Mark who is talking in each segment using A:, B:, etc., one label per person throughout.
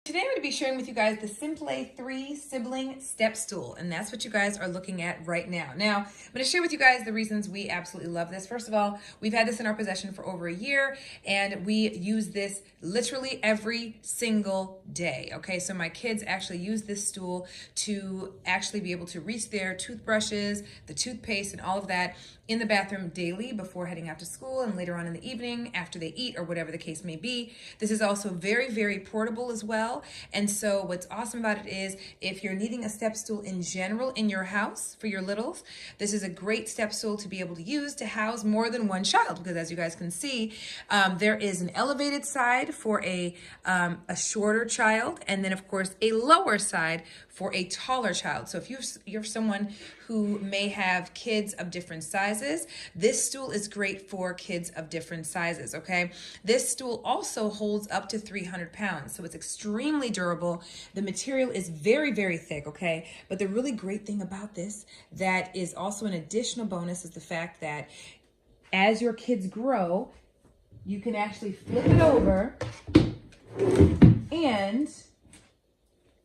A: Today I'm going to be sharing with you guys the Simplay3 Sibling Step Stool, and that's what you guys are looking at right now. Now, I'm going to share with you guys the reasons we absolutely love this. First of all, we've had this in our possession for over a year, and we use this literally every single day, okay? So my kids actually use this stool to actually be able to reach their toothbrushes, the toothpaste, and all of that in the bathroom daily before heading out to school and later on in the evening after they eat or whatever the case may be. This is also very, very portable as well. And so what's awesome about it is if you're needing a step stool in general in your house for your littles, this is a great step stool to be able to use to house more than one child, because as you guys can see, there is an elevated side for a shorter child, and then of course a lower side for a taller child. So if you're someone who may have kids of different sizes, this stool is great for kids of different sizes, okay? This stool also holds up to 300 pounds, so it's extremely durable. The material is very, very thick, okay? But the really great thing about this that is also an additional bonus is the fact that as your kids grow, you can actually flip it over and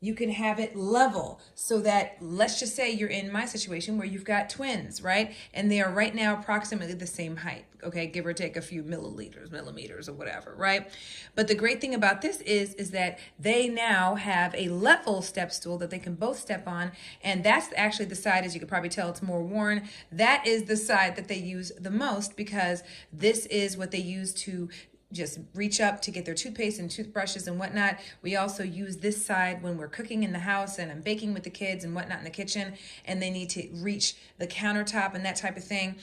A: you can have it level so that, let's just say you're in my situation where you've got twins, right? And they are right now approximately the same height, okay? Give or take a few millimeters or whatever, right? But the great thing about this is that they now have a level step stool that they can both step on. And that's actually the side, as you can probably tell, it's more worn. That is the side that they use the most, because this is what they use to just reach up to get their toothpaste and toothbrushes and whatnot. We also use this side when we're cooking in the house and I'm baking with the kids and whatnot in the kitchen, and they need to reach the countertop and that type of thing.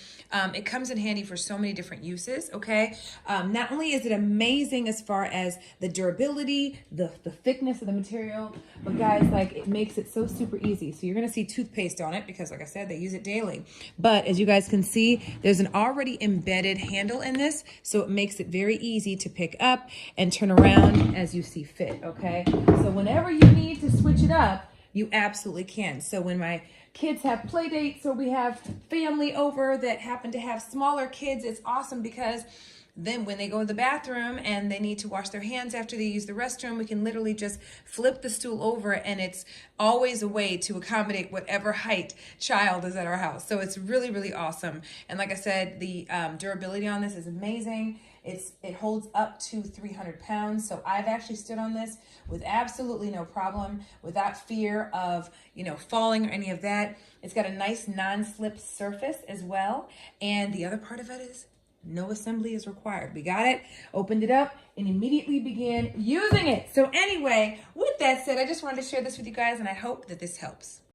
A: It comes in handy for so many different uses, okay? Not only is it amazing as far as the durability, the thickness of the material, but guys, like, it makes it so super easy. So you're gonna see toothpaste on it because, like I said, they use it daily. But as you guys can see, there's an already embedded handle in this, so it makes it very easy to pick up and turn around as you see fit, okay? So whenever you need to switch it up, you absolutely can. So when my kids have play dates or we have family over that happen to have smaller kids, it's awesome because then when they go to the bathroom and they need to wash their hands after they use the restroom, we can literally just flip the stool over, and it's always a way to accommodate whatever height child is at our house. So it's really, really awesome. And like I said, the durability on this is amazing. It holds up to 300 pounds. So I've actually stood on this with absolutely no problem, without fear of, falling or any of that. It's got a nice non-slip surface as well. And the other part of it is no assembly is required. We got it, opened it up, and immediately began using it. So anyway, with that said, I just wanted to share this with you guys, and I hope that this helps.